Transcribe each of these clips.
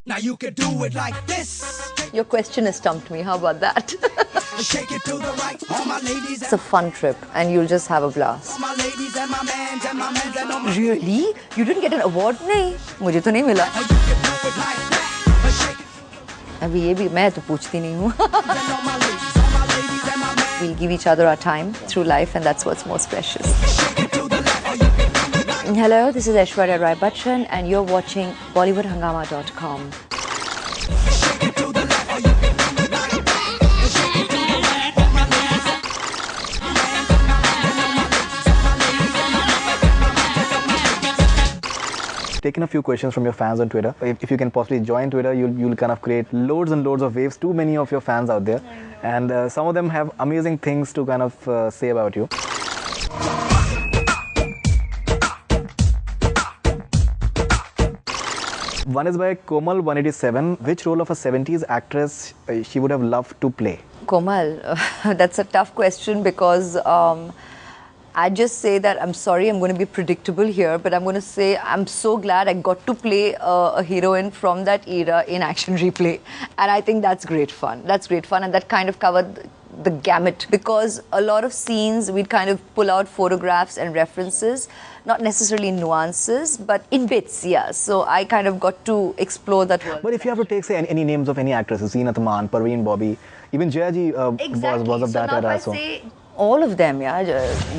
Now you can do it like this. Your question has stumped me. How about that? Shake it to the right. All my ladies It's a fun trip and you'll just have a blast. all my ladies and my mans and my mans and all my Really? You didn't get an award? नहीं, मुझे तो नहीं मिला. you can do it like that. Shake it अभी ये भी मैं तो पूछती नहीं हूँ. and all my ladies and my mans. We'll give each other our time through life and that's what's most precious. Shake it to the left. Or you can do it like Hello, this is Aishwarya Rai Bachchan and you're watching BollywoodHungama.com. shake it to the left. Or you can do it like that. Shake it to the left. All my ladies and my mans and my ladies and my ladies and my Taken a few questions from your fans on Twitter. If you can possibly join Twitter, you'll kind of create loads and loads of waves. Too many of your fans out there, and some of them have amazing things to kind of say about you. One is by Komal187. Which role of a 70s actress she would have loved to play? Komal, that's a tough question because I just say that I'm sorry, I'm going to be predictable here, but I'm going to say I'm so glad I got to play a heroine from that era in Action Replay. And I think that's great fun. That's great fun, and that kind of covered the gamut because a lot of scenes we'd kind of pull out photographs and references, not necessarily nuances, but in bits, yeah. So I kind of got to explore that world. But if you have to take, say, any names of any actresses, Zeenat Aman, Parveen Bobby, even Jaya Ji was of that now era. if I say all of them, yeah,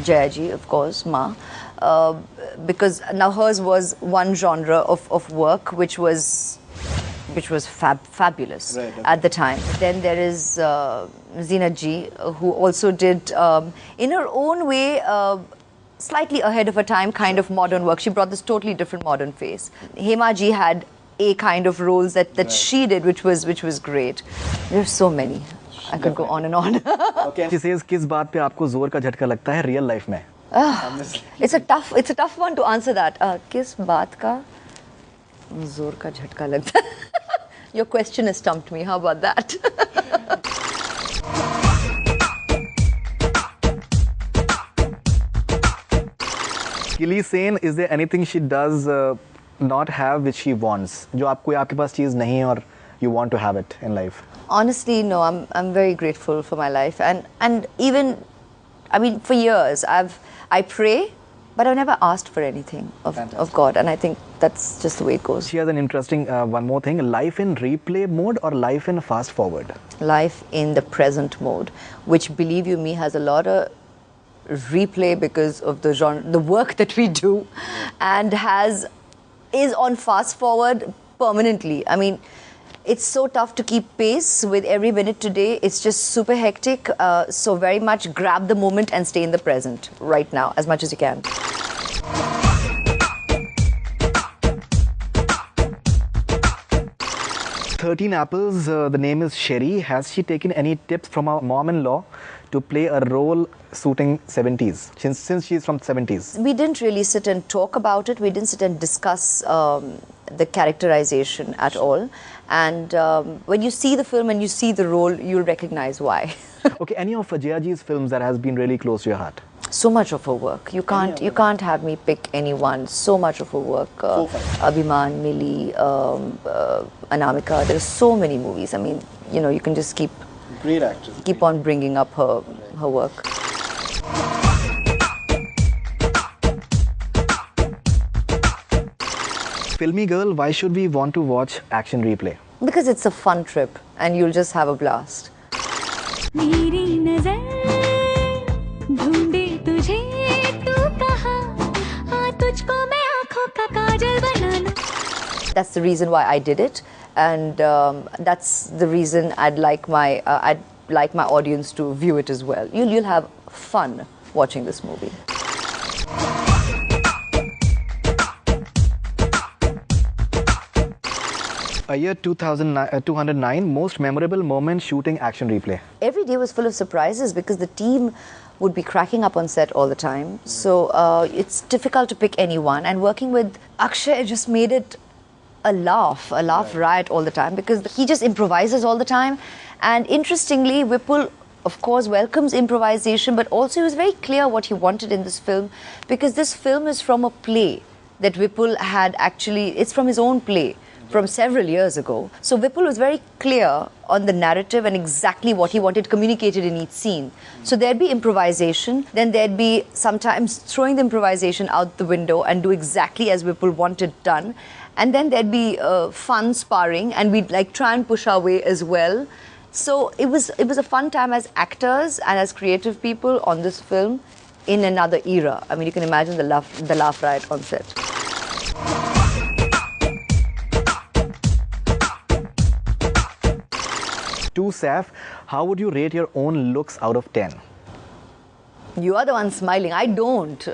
Jaya Ji, of course, Ma, because now hers was one genre of work which was fabulous Right, okay. at the time. Then there is Zeenat Ji, who also did, in her own way, slightly ahead of her time, kind of modern work. She brought this totally different modern face. Hema Ji had a kind of roles that she did, which was great. There's so many. I could go on and on. Okay. She says, किस बात पे आपको जोर का झटका लगता है real life में? It's a tough one to answer that. किस बात का जोर का झटका लगता है? Your question has stumped me. How about that? Gilly saying, is there anything she does not have which she wants? जो आपको आपके पास चीज़ नहीं है और you want to have it in life? Honestly, no. I'm very grateful for my life, and even, I mean, for years I pray, but I've never asked for anything of God, and I think that's just the way it goes. She has an interesting one more thing: life in replay mode or life in fast forward? Life in the present mode, which, believe you me, has a lot of replay because of the genre, the work that we do, and is on fast forward permanently. I mean, it's so tough to keep pace with every minute today. It's just super hectic. So very much grab the moment and stay in the present right now as much as you can. Thirteen Apples, the name is Sherry. Has she taken any tips from her mom-in-law to play a role suiting 70s, since she's from 70s? We didn't really sit and talk about it. We didn't sit and discuss the characterization at all. And when you see the film and you see the role, you'll recognize why. Okay, any of Jaya Ji's films that has been really close to your heart? So much of her work. You can't have me pick any one. So much of her work. Abhiman, Mili, Anamika. There's so many movies. I mean, you know, you can just keep Great actress. Keep on bringing up her work. Filmy girl, why should we want to watch Action Replay? Because it's a fun trip and you'll just have a blast. That's the reason why I did it, and that's the reason I'd like my audience to view it as well. You'll have fun watching this movie. Year 209, most memorable moment shooting Action Replay. Every day was full of surprises because the team would be cracking up on set all the time. So it's difficult to pick any one. And working with Akshay just made it a laugh riot all the time because he just improvises all the time. And interestingly, Vipul, of course, welcomes improvisation, but also he was very clear what he wanted in this film because this film is from a play that Vipul had actually, it's from his own play. from several years ago. So Vipul was very clear on the narrative and exactly what he wanted communicated in each scene. So there'd be improvisation, then there'd be sometimes throwing the improvisation out the window and do exactly as Vipul wanted done. And then there'd be fun sparring, and we'd like try and push our way as well. So it was a fun time as actors and as creative people on this film in another era. I mean, you can imagine the laugh riot on set. To Saf, how would you rate your own looks out of 10? You are the one smiling. I don't.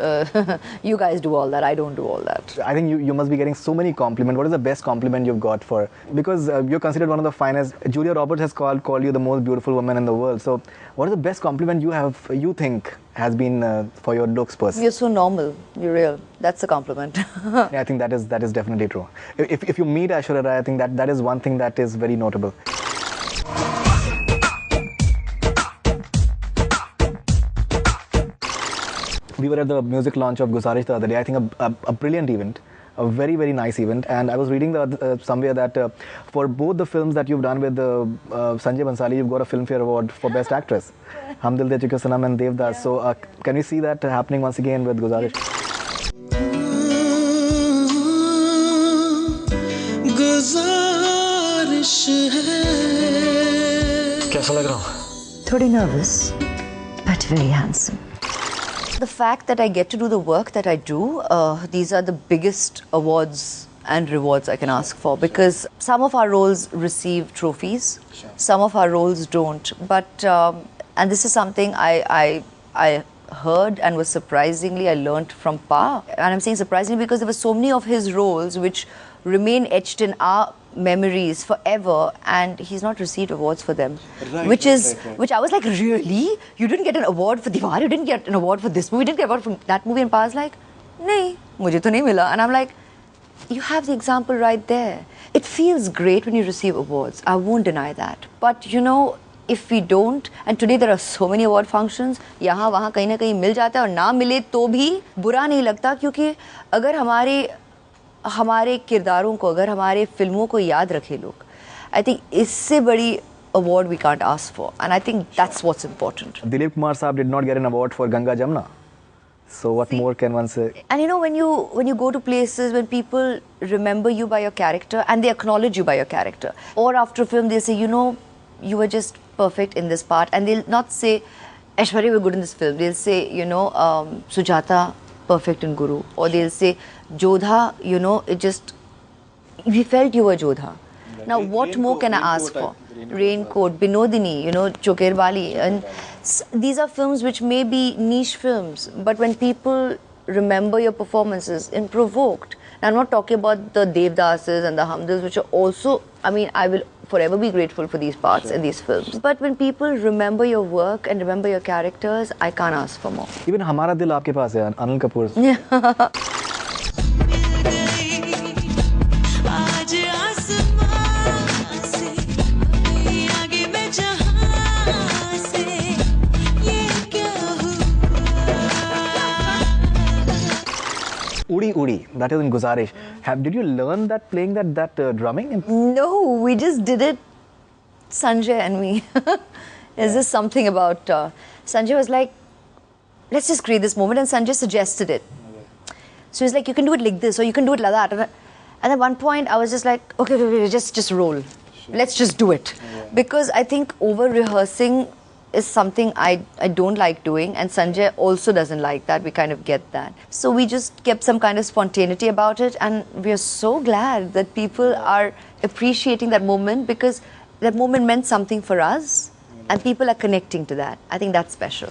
You guys do all that. I don't do all that. I think you must be getting so many compliments. What is the best compliment you've got for? Because you're considered one of the finest. Julia Roberts has called you the most beautiful woman in the world. So, what is the best compliment you think has been for your looks, person? You're so normal. You're real. That's a compliment. Yeah, I think that is definitely true. If you meet Aishwarya Rai, I think that is one thing that is very notable. We were at the music launch of Guzaarish the other day. I think a brilliant event, a very, very nice event. And I was reading somewhere that for both the films that you've done with Sanjay Bansali, you've got a Filmfare Award for Best Actress. Hum Dil De Chuke Sanam and Devdas. Yeah. So can we see that happening once again with Guzaarish? कैसा लग रहा हूँ? Thodi nervous, but very handsome. The fact that I get to do the work that I do, these are the biggest awards and rewards I can ask for, because some of our roles receive trophies, some of our roles don't. But and this is something I heard and was surprisingly I learnt from Pa. And I'm saying surprisingly because there were so many of his roles which remain etched in our memories forever, and he's not received awards for them. Which I was like, really? You didn't get an award for Diwar? You didn't get an award for this movie? You didn't get an award for that movie? And Pa's like, nahi, mujhe to nahi mila. And I'm like, you have the example right there. It feels great when you receive awards. I won't deny that. But you know, if we don't, and today there are so many award functions, यहाँ वहाँ कहीं ना कहीं मिल जाता है, और ना मिले तो भी बुरा नहीं लगता, क्योंकि अगर हमारे किरदारों को, अगर हमारे फिल्मों को याद रखे लोग, I think इससे बड़ी award we can't ask for, and I think that's what's important. Dilip Kumar Saab did not get an award for Ganga Jamna. So what more can one say? And you know, when you go to places, when people remember you by your character and they acknowledge you by your character, or after a film they'll say, you know, you were just perfect in this part, and they'll not say, Aishwarya, we're good in this film. They'll say, you know, Sujata, perfect in Guru. Or they'll say, Jodha, you know, we felt you were Jodha. Now, what more can I ask for? Raincoat, Binodini, you know, Chokerbali. And these are films which may be niche films, but when people remember your performances in Provoked, and I'm not talking about the Devdases and the Hamdils, which are also, I mean, I will forever be grateful for these parts in these films. But when people remember your work and remember your characters, I can't ask for more. Even Hamara Dil aapke paas hai, Anil Kapoor. Udi Udi, that is in Guzaarish. Did you learn that, playing that drumming? No, we just did it, Sanjay and me. There's just something about, Sanjay was like, let's just create this moment, and Sanjay suggested it. So he's like, you can do it like this, or you can do it like that. And at one point, I was just like, okay, just roll. Let's just do it. Because I think over-rehearsing is something I don't like doing, and Sanjay also doesn't like that. We kind of get that. So we just kept some kind of spontaneity about it, and we are so glad that people are appreciating that moment, because that moment meant something for us, and people are connecting to that. I think that's special.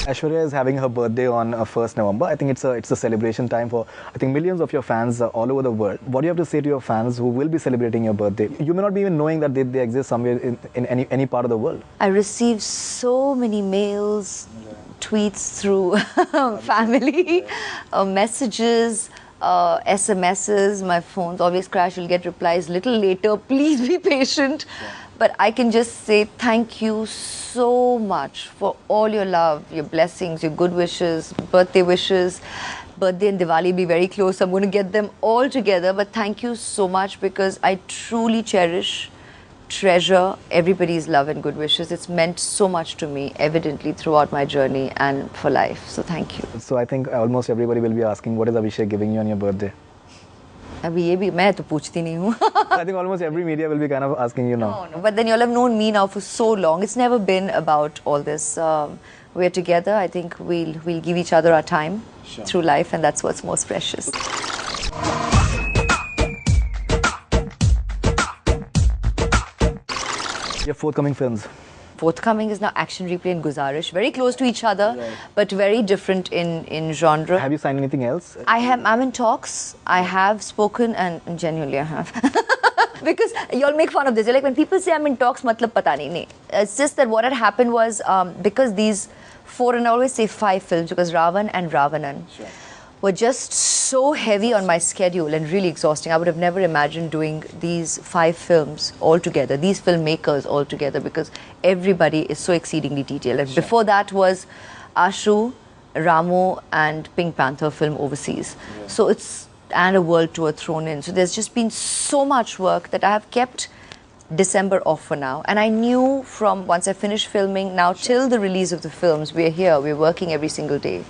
Aishwarya is having her birthday on 1st November. I think it's a celebration time for, I think, millions of your fans all over the world. What do you have to say to your fans who will be celebrating your birthday? You may not be even knowing that they exist somewhere in any part of the world. I received so many mails, tweets through family, messages, SMSs. My phone's always crash. You'll get replies little later. Please be patient. But I can just say thank you so much for all your love, your blessings, your good wishes, birthday wishes. Birthday and Diwali be very close, so I'm going to get them all together. But thank you so much, because I truly treasure everybody's love and good wishes. It's meant so much to me, evidently, throughout my journey and for life. So thank you. So I think almost everybody will be asking, what is Abhishek giving you on your birthday? अभी ये भी मैं तो पूछती नहीं हूँ. I think almost every media will be kind of asking you now. No, but then you all have known me now for so long. It's never been about all this. We're together. I think we'll give each other our time through life, and that's what's most precious. Your forthcoming films. Forthcoming is now Action Replay and Guzaarish. Very close to each other, but very different in genre. Have you signed anything else? I'm in talks. I have spoken, and genuinely I have. Because you all make fun of this. You're like, when people say I'm in talks, matlab pata nahi. Nahi. It's just that what had happened was, because these 4, and I always say 5 films, because Ravan and Ravanan were just so heavy on my schedule and really exhausting. I would have never imagined doing these 5 films all together, these filmmakers all together, because everybody is so exceedingly detailed. And before that was Ashu, Ramu and Pink Panther film overseas. So it's, and a world tour thrown in. So there's just been so much work that I have kept December off for now. And I knew from once I finished filming, now till the release of the films, we're here, we're working every single day.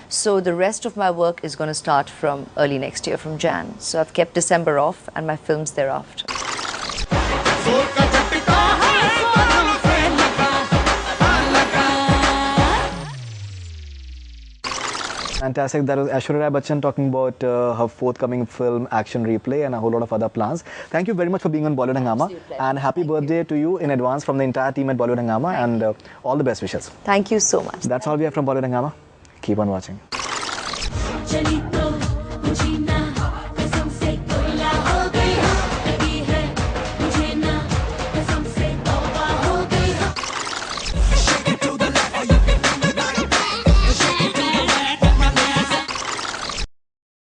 So the rest of my work is going to start from early next year, from Jan. So I've kept December off and my films thereafter. Fantastic. That was Aishwarya Rai Bachchan talking about her forthcoming film Action Replay and a whole lot of other plans. Thank you very much for being on Bollywood Hungama, and happy birthday to you in advance from the entire team at Bollywood Hungama, and all the best wishes. Thank you so much. That's all we have from Bollywood Hungama. Keep on watching. चली तो मुझे ना